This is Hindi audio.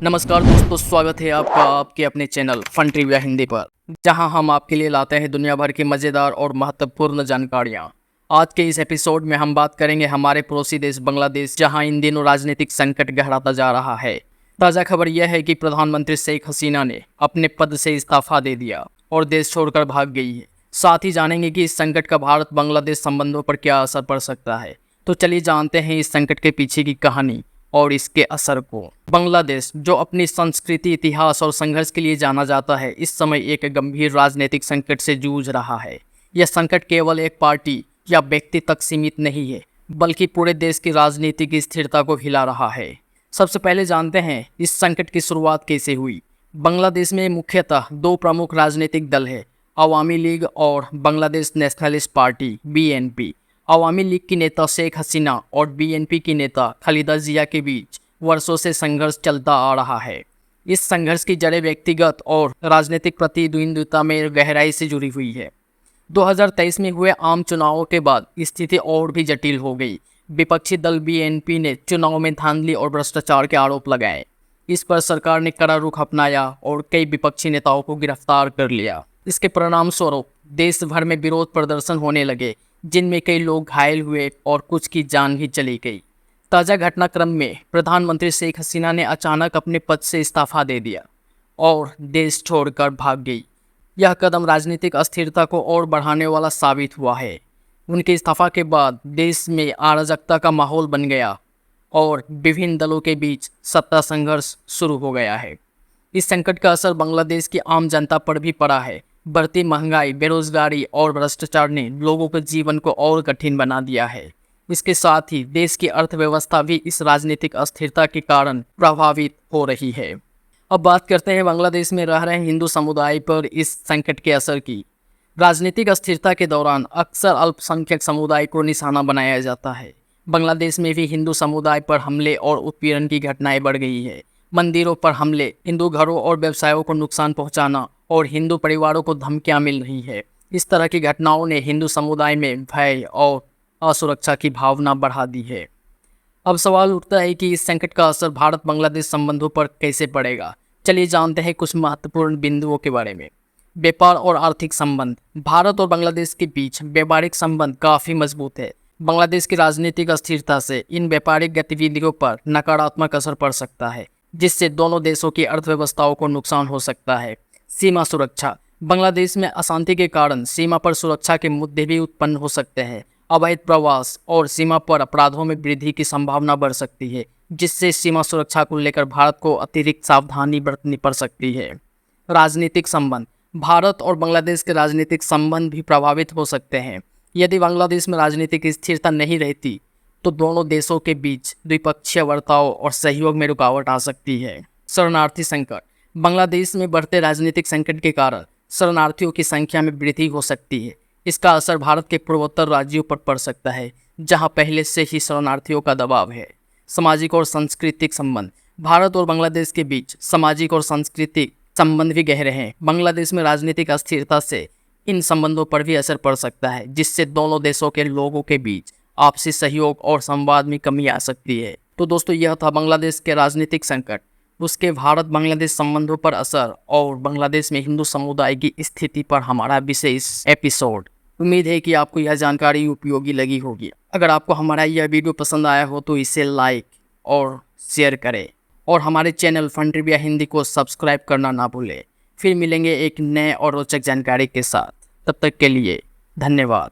नमस्कार दोस्तों, स्वागत है आपका आपके अपने चैनल फन ट्रिविया हिंदी पर, जहां हम आपके लिए लाते हैं दुनिया भर की मज़ेदार और महत्वपूर्ण जानकारियां। आज के इस एपिसोड में हम बात करेंगे हमारे पड़ोसी देश बांग्लादेश, जहां इन दिनों राजनीतिक संकट गहराता जा रहा है। ताज़ा खबर यह है कि प्रधानमंत्री शेख हसीना ने अपने पद से इस्तीफा दे दिया और देश छोड़कर भाग गई है। साथ ही जानेंगे कि इस संकट का भारत बांग्लादेश संबंधों पर क्या असर पड़ सकता है। तो चलिए जानते हैं इस संकट के पीछे की कहानी और इसके असर को। बांग्लादेश, जो अपनी संस्कृति, इतिहास और संघर्ष के लिए जाना जाता है, इस समय एक गंभीर राजनीतिक संकट से जूझ रहा है। यह संकट केवल एक पार्टी या व्यक्ति तक सीमित नहीं है, बल्कि पूरे देश की राजनीतिक स्थिरता को हिला रहा है। सबसे पहले जानते हैं इस संकट की शुरुआत कैसे हुई। बांग्लादेश में मुख्यतः दो प्रमुख राजनीतिक दल है, अवामी लीग और बांग्लादेश नेशनलिस्ट पार्टी (BNP). अवामी लीग की नेता शेख हसीना और BNP की नेता खालिदा जिया के बीच वर्षों से संघर्ष चलता आ रहा है। इस संघर्ष की जड़ें व्यक्तिगत और राजनीतिक प्रतिद्वंद्विता में गहराई से जुड़ी हुई है। 2023 में हुए आम चुनावों के बाद स्थिति और भी जटिल हो गई। विपक्षी दल BNP ने चुनाव में धांधली और भ्रष्टाचार के आरोप लगाए। इस पर सरकार ने कड़ा रुख अपनाया और कई विपक्षी नेताओं को गिरफ्तार कर लिया। इसके परिणाम स्वरूप देश भर में विरोध प्रदर्शन होने लगे, जिनमें कई लोग घायल हुए और कुछ की जान भी चली गई। ताज़ा घटनाक्रम में प्रधानमंत्री शेख हसीना ने अचानक अपने पद से इस्तीफा दे दिया और देश छोड़कर भाग गई। यह कदम राजनीतिक अस्थिरता को और बढ़ाने वाला साबित हुआ है। उनके इस्तीफा के बाद देश में अराजकता का माहौल बन गया और विभिन्न दलों के बीच सत्ता संघर्ष शुरू हो गया है। इस संकट का असर बांग्लादेश की आम जनता पर भी पड़ा है। बढ़ती महंगाई, बेरोजगारी और भ्रष्टाचार ने लोगों के जीवन को और कठिन बना दिया है। इसके साथ ही देश की अर्थव्यवस्था भी इस राजनीतिक अस्थिरता के कारण प्रभावित हो रही है। अब बात करते हैं बांग्लादेश में रह रहे हिंदू समुदाय पर इस संकट के असर की। राजनीतिक अस्थिरता के दौरान अक्सर अल्पसंख्यक समुदाय को निशाना बनाया जाता है। बांग्लादेश में भी हिंदू समुदाय पर हमले और उत्पीड़न की घटनाएं बढ़ गई है। मंदिरों पर हमले, हिंदू घरों और व्यवसायों को नुकसान पहुंचाना और हिंदू परिवारों को धमकियां मिल रही है। इस तरह की घटनाओं ने हिंदू समुदाय में भय और असुरक्षा की भावना बढ़ा दी है। अब सवाल उठता है कि इस संकट का असर भारत बांग्लादेश संबंधों पर कैसे पड़ेगा। चलिए जानते हैं कुछ महत्वपूर्ण बिंदुओं के बारे में। व्यापार और आर्थिक संबंध। भारत और बांग्लादेश के बीच व्यापारिक संबंध काफ़ी मजबूत है। बांग्लादेश की राजनीतिक अस्थिरता से इन व्यापारिक गतिविधियों पर नकारात्मक असर पड़ सकता है, जिससे दोनों देशों की अर्थव्यवस्थाओं को नुकसान हो सकता है। सीमा सुरक्षा। बांग्लादेश में अशांति के कारण सीमा पर सुरक्षा के मुद्दे भी उत्पन्न हो सकते हैं। अवैध प्रवास और सीमा पर अपराधों में वृद्धि की संभावना बढ़ सकती है, जिससे सीमा सुरक्षा को लेकर भारत को अतिरिक्त सावधानी बरतनी पड़ सकती है। राजनीतिक संबंध। भारत और बांग्लादेश के राजनीतिक संबंध भी प्रभावित हो सकते हैं। यदि बांग्लादेश में राजनीतिक स्थिरता नहीं रहती तो दोनों देशों के बीच द्विपक्षीय बर्ताव और सहयोग में रुकावट आ सकती है। शरणार्थी संकट। बांग्लादेश में बढ़ते राजनीतिक संकट के कारण शरणार्थियों की संख्या में वृद्धि हो सकती है। इसका असर भारत के पूर्वोत्तर राज्यों पर पड़ सकता है, जहां पहले से ही शरणार्थियों का दबाव है। सामाजिक और सांस्कृतिक संबंध। भारत और बांग्लादेश के बीच सामाजिक और सांस्कृतिक संबंध भी गहरे हैं। बांग्लादेश में राजनीतिक अस्थिरता से इन संबंधों पर भी असर पड़ सकता है, जिससे दोनों देशों के लोगों के बीच आपसी सहयोग और संवाद में कमी आ सकती है। तो दोस्तों, यह था बांग्लादेश के राजनीतिक संकट, उसके भारत बांग्लादेश संबंधों पर असर और बांग्लादेश में हिंदू समुदाय की स्थिति पर हमारा विशेष एपिसोड। उम्मीद है कि आपको यह जानकारी उपयोगी लगी होगी। अगर आपको हमारा यह वीडियो पसंद आया हो तो इसे लाइक और शेयर करें और हमारे चैनल फन ट्रिविया हिंदी को सब्सक्राइब करना ना भूलें। फिर मिलेंगे एक नए और रोचक जानकारी के साथ। तब तक के लिए धन्यवाद।